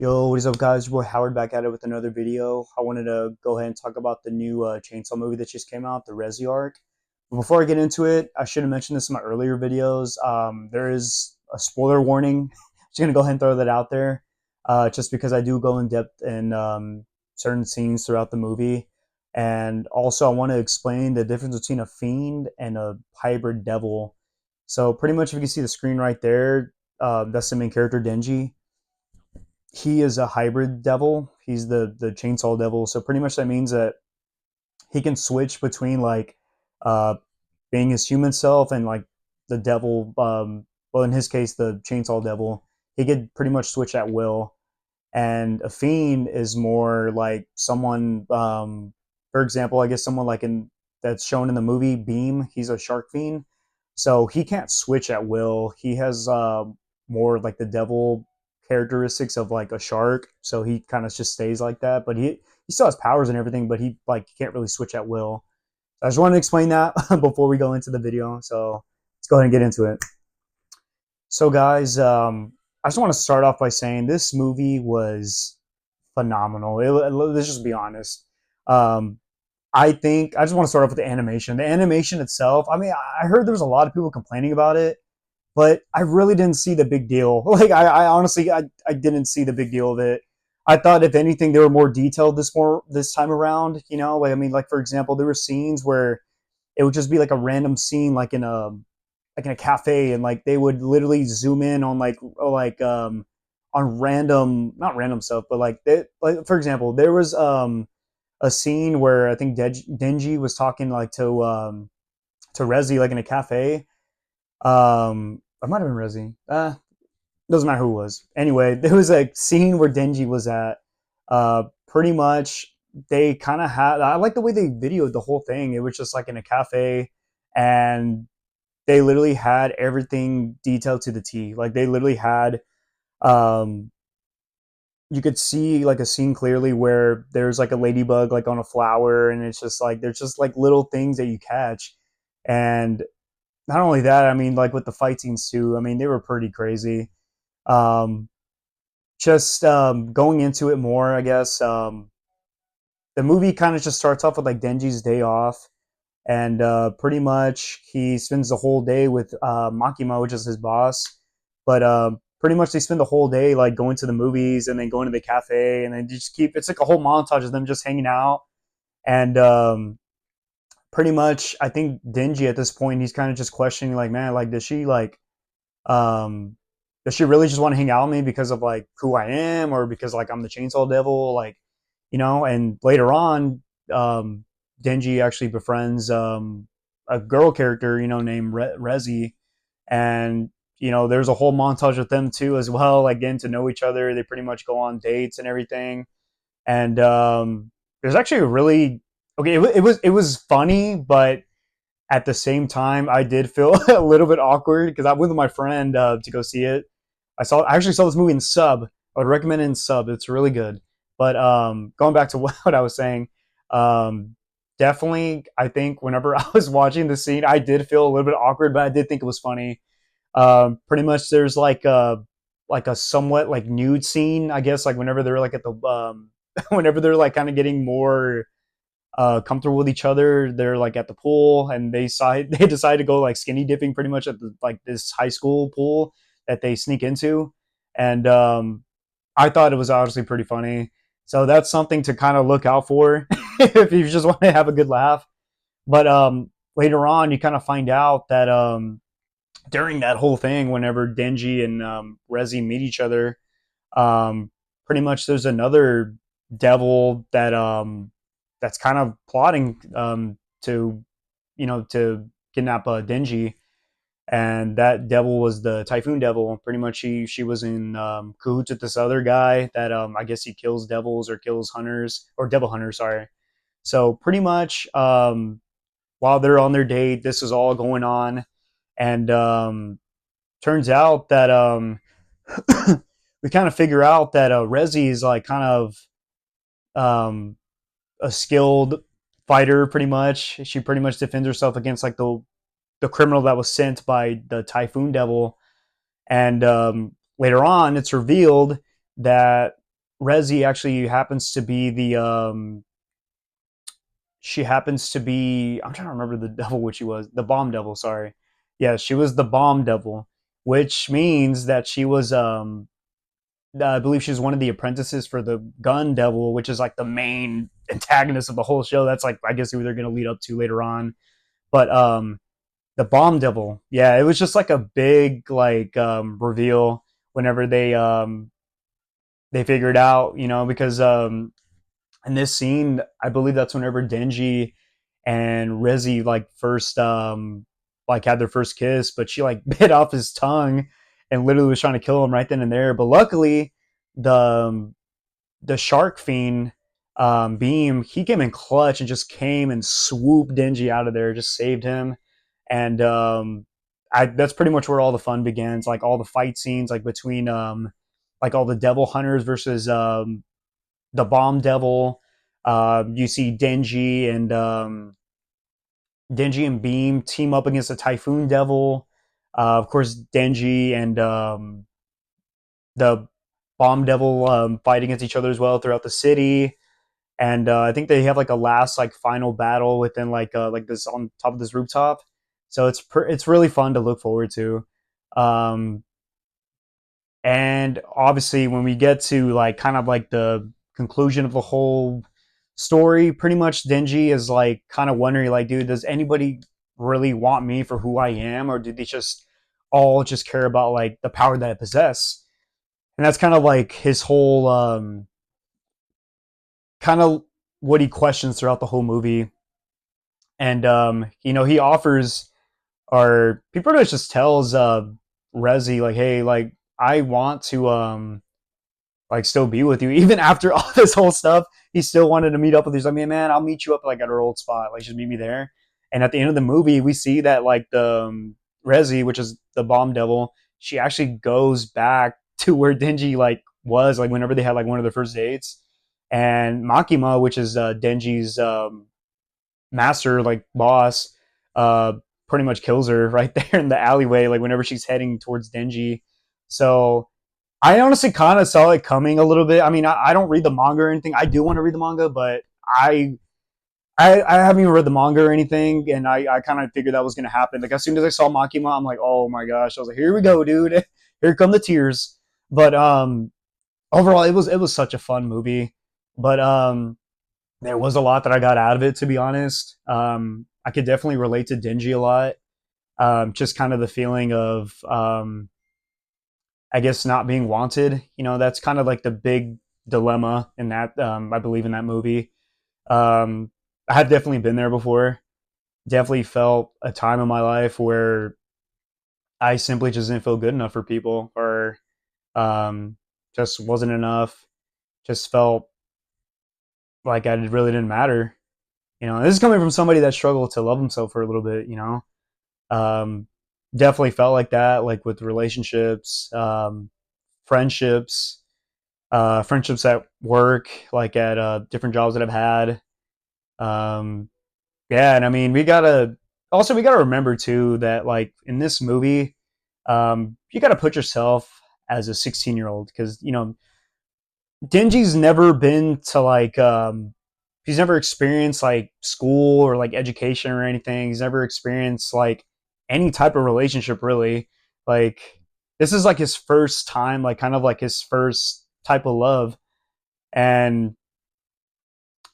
Yo, what is up, guys? Your boy Howard back at it with another video. I wanted to go ahead and talk about the new Chainsaw movie that just came out, the Reze Arc. But before I get into it, I should have mentioned this in my earlier videos. There is a spoiler warning. Just gonna go ahead and throw that out there, just because I do go in depth in certain scenes throughout the movie, and also I want to explain the difference between a fiend and a hybrid devil. So pretty much, if you can see the screen right there, that's the main character, Denji. He is a hybrid devil. He's the chainsaw devil. So pretty much that means that he can switch between like uh, being his human self and like the devil. Well, in his case, the chainsaw devil. He could pretty much switch at will. And a fiend is more like someone. For example, I guess someone like in that's shown in the movie Beam. He's a shark fiend, so he can't switch at will. He has more like the devil characteristics of like a shark, so he kind of just stays like that. But he still has powers and everything, but he like can't really switch at will. So I just wanted to explain that before we go into the video. So let's go ahead and get into it. So guys, I just want to start off by saying this movie was phenomenal. Let's just be honest. Um, I think I just want to start off with the animation. The animation itself. I mean, I heard there was a lot of people complaining about it, but I really didn't see the big deal. Like I honestly I didn't see the big deal of it. I thought if anything they were more detailed this time around. You know, like I mean, like for example, there were scenes where it would just be like a random scene, like in a cafe, and like they would literally zoom in on on random, not random stuff, but like for example, there was a scene where I think Denji was talking like to Rezi like in a cafe. It might have been Rezi. Doesn't matter who it was. Anyway, there was a scene where Denji was at. Pretty much, they kind of had. I like the way they videoed the whole thing. It was just like in a cafe, and they literally had everything detailed to the T. Like they literally had. Um, you could see like a scene clearly where there's like a ladybug like on a flower, and it's just like there's just like little things that you catch, and not only that, I mean like with the fight scenes too. I mean they were pretty crazy. Um, just going into it more, I guess. The movie kind of just starts off with like Denji's day off, and pretty much he spends the whole day with Makima, which is his boss. But pretty much they spend the whole day like going to the movies and then going to the cafe, and then just keep. It's like a whole montage of them just hanging out, and pretty much I think Denji at this point he's kind of just questioning like, man, like um does she really just want to hang out with me because of like who I am, or because like I'm the chainsaw devil, like, you know? And later on, um Denji actually befriends a girl character, you know, named Rezi, and you know there's a whole montage with them too as well, like getting to know each other. They pretty much go on dates and everything, and there's actually a really okay, it was funny, but at the same time, I did feel a little bit awkward because I went with my friend to go see it. I actually saw this movie in sub. I would recommend it in sub. It's really good. But going back to what I was saying, um, definitely, I think whenever I was watching the scene, I did feel a little bit awkward, but I did think it was funny. Pretty much, there's like a somewhat like nude scene, I guess, like whenever they're like at the whenever they're like kind of getting more comfortable with each other. They're like at the pool, and they decide to go like skinny dipping pretty much at the like this high school pool that they sneak into, and I thought it was honestly pretty funny. So that's something to kind of look out for if you just want to have a good laugh. But later on, you kind of find out that during that whole thing, whenever Denji and Rezi meet each other, um, pretty much there's another devil that's kind of plotting to to kidnap Denji, and that devil was the Typhoon Devil. Pretty much, she was in cahoots with this other guy that I guess he kills devils or kills hunters or devil hunters. Sorry. So pretty much, while they're on their date, this is all going on, and turns out that we kind of figure out that Rezi is like kind of um, a skilled fighter. Pretty much, she pretty much defends herself against like the criminal that was sent by the Typhoon Devil. And later on, it's revealed that Reze actually happens to be the she happens to be, I'm trying to remember the devil which she was, the bomb devil, sorry. Yeah, she was the bomb devil, which means that she was I believe she's one of the apprentices for the gun devil, which is like the main antagonist of the whole show. That's like, I guess, who they're going to lead up to later on. But the bomb devil, yeah, it was just like a big like reveal whenever they figured out, because in this scene, I believe that's whenever Denji and Rezi like first like had their first kiss, but she like bit off his tongue and literally was trying to kill him right then and there. But luckily, the the shark fiend Beam, he came in clutch and just came and swooped Denji out of there, just saved him. And that's pretty much where all the fun begins. Like all the fight scenes, like between like all the devil hunters versus the bomb devil. You see Denji and Beam team up against the Typhoon Devil. Of course, Denji and the Bomb Devil fight against each other as well throughout the city. And I think they have like a last like final battle within like this on top of this rooftop. So it's really fun to look forward to. Um, and obviously, when we get to like kind of like the conclusion of the whole story, pretty much Denji is like kind of wondering, like, dude, does anybody really want me for who I am, or do they just all just care about like the power that I possess? And that's kind of like his whole kind of what he questions throughout the whole movie. And he offers, or he pretty much just tells Rezi like, hey, like I want to like still be with you even after all this whole stuff. He still wanted to meet up with you. He's like, man, I'll meet you up like at our old spot. Like, just meet me there. And at the end of the movie, we see that like the Rezi, which is the bomb devil, she actually goes back to where Denji like was like whenever they had like one of their first dates. And Makima, which is Denji's master like boss, uh, pretty much kills her right there in the alleyway. Like whenever she's heading towards Denji. So I honestly kind of saw it coming a little bit. I mean, I don't read the manga or anything. I do want to read the manga, but I haven't even read the manga or anything, and I kind of figured that was going to happen. Like as soon as I saw Makima, I'm like, oh my gosh! I was like, here we go, dude. Here come the tears. But overall, it was such a fun movie. But there was a lot that I got out of it, to be honest. I could definitely relate to Denji a lot. Just kind of the feeling of I guess not being wanted. That's kind of like the big dilemma in that. I believe in that movie. Um, I have definitely been there before. Definitely felt a time in my life where I simply just didn't feel good enough for people, or um, just wasn't enough. Just felt like I really didn't matter. This is coming from somebody that struggled to love himself for a little bit. Um, Definitely felt like that, like with relationships, friendships, friendships at work, like at different jobs that I've had. Um, yeah, and I mean, we gotta remember too that like in this movie, you gotta put yourself as a 16-year-old because Denji's never been to like he's never experienced like school or like education or anything. He's never experienced like any type of relationship really. Like this is like his first time, like kind of like his first type of love. And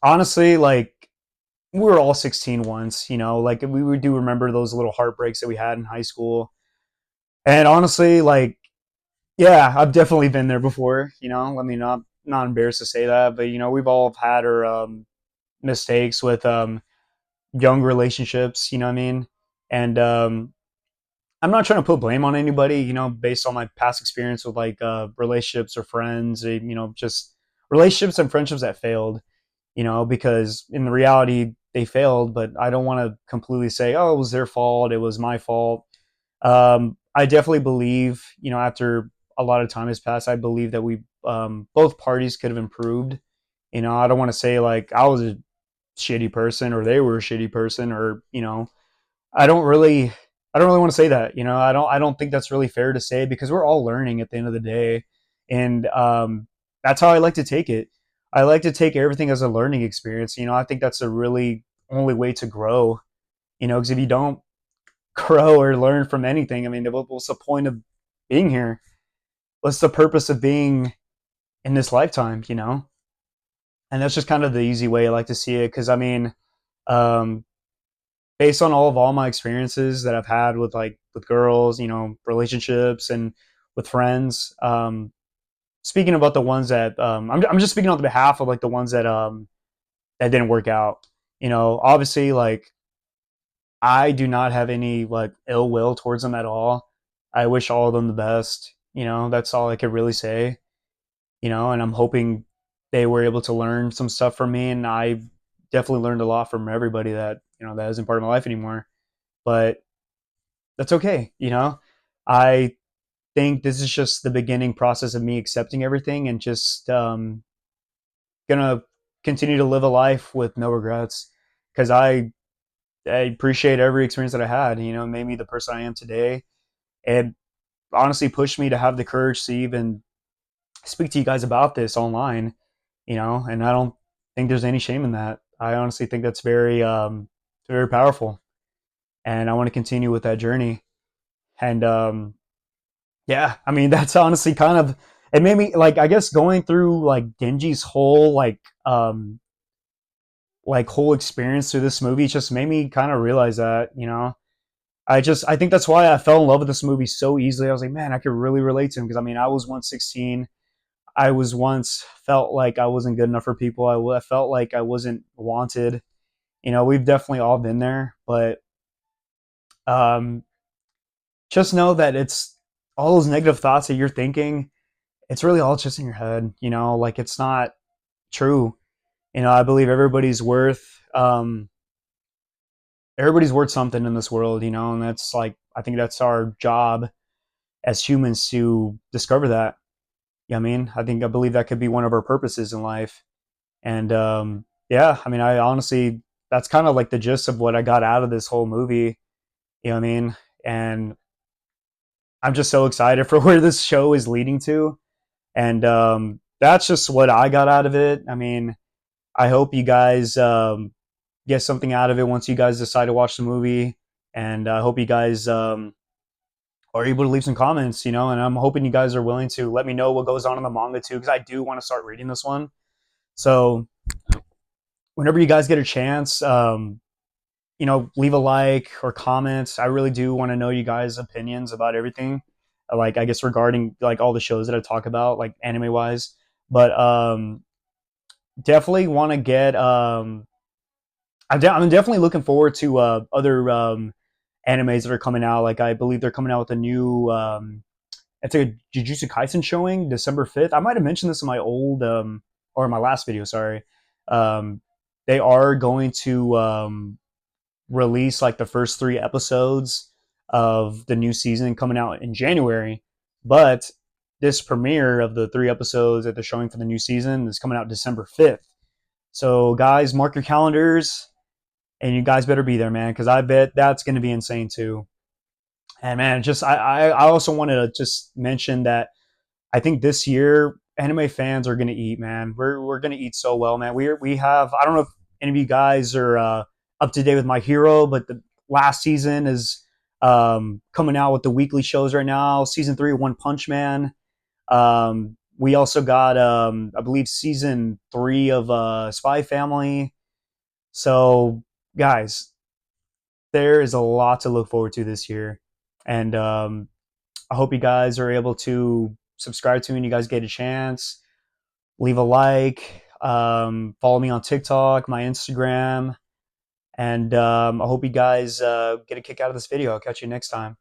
honestly, like we were all 16 once, like we do remember those little heartbreaks that we had in high school. And honestly, like, yeah, I've definitely been there before, let me not embarrassed to say that, but we've all had our mistakes with young relationships, you know what I mean? And I'm not trying to put blame on anybody, based on my past experience with like relationships or friends, just relationships and friendships that failed, because in the reality they failed, but I don't want to completely say, oh, it was their fault, it was my fault. I definitely believe, after a lot of time has passed, I believe that we both parties could have improved. I don't want to say like I was a shitty person or they were a shitty person, or I don't really I don't really want to say that. I don't think that's really fair to say because we're all learning at the end of the day. And that's how I like to take it. I like to take everything as a learning experience. I think that's a really only way to grow. Because if you don't grow or learn from anything, I mean, what's the point of being here? What's the purpose of being in this lifetime? And that's just kind of the easy way I like to see it. Because I mean, um, based on all my experiences that I've had with with girls, relationships and with friends. Speaking about the ones that I'm just speaking on the behalf of like the ones that didn't work out. Obviously, like I do not have any like ill will towards them at all. I wish all of them the best. That's all I could really say. And I'm hoping they were able to learn some stuff from me, and I definitely learned a lot from everybody that that isn't part of my life anymore. But that's okay. I think this is just the beginning process of me accepting everything and just gonna continue to live a life with no regrets because I appreciate every experience that I had. It made me the person I am today. It honestly pushed me to have the courage to even speak to you guys about this online. And I don't think there's any shame in that. I honestly think that's very powerful, and I want to continue with that journey. And yeah, I mean that's honestly kind of it made me like I guess going through like Denji's whole like whole experience through this movie just made me kind of realize that, I think that's why I fell in love with this movie so easily. I was like, man, I could really relate to him because I mean, I was once 16. I was once felt like I wasn't good enough for people. I felt like I wasn't wanted. We've definitely all been there, but um, just know that it's all those negative thoughts that you're thinking. It's really all just in your head. Like it's not true. I believe everybody's worth something in this world, and that's like I think that's our job as humans to discover that. I mean, I believe that could be one of our purposes in life. And yeah, I mean, I honestly that's kind of like the gist of what I got out of this whole movie. You know what I mean? And I'm just so excited for where this show is leading to. And that's just what I got out of it. I mean, I hope you guys get something out of it once you guys decide to watch the movie. And I hope you guys are able to leave some comments, and I'm hoping you guys are willing to let me know what goes on in the manga too, because I do want to start reading this one. So whenever you guys get a chance, leave a like or comments. I really do want to know you guys' opinions about everything. Like I guess regarding like all the shows that I talk about, like anime wise. But definitely want to get I'm definitely looking forward to other animes that are coming out. Like I believe they're coming out with a new it's a Jujutsu Kaisen showing December 5th. I might have mentioned this in my old or my last video, sorry. Um they are going to release like the first 3 episodes of the new season coming out in January. But this premiere of the 3 episodes that they're showing for the new season is coming out December 5th. So guys, mark your calendars and you guys better be there, man, because I bet that's going to be insane too. And man, just I also wanted to just mention that I think this year anime fans are going to eat, man. We're going to eat so well, man. We have I don't know if any of you guys are up to date with My Hero, but the last season is coming out with the weekly shows right now. Season 3 of One Punch Man. We also got I believe season 3 of Spy Family. So guys, there is a lot to look forward to this year. And I hope you guys are able to subscribe to me and you guys get a chance. Leave a like. Follow me on TikTok, my Instagram. And I hope you guys get a kick out of this video. I'll catch you next time.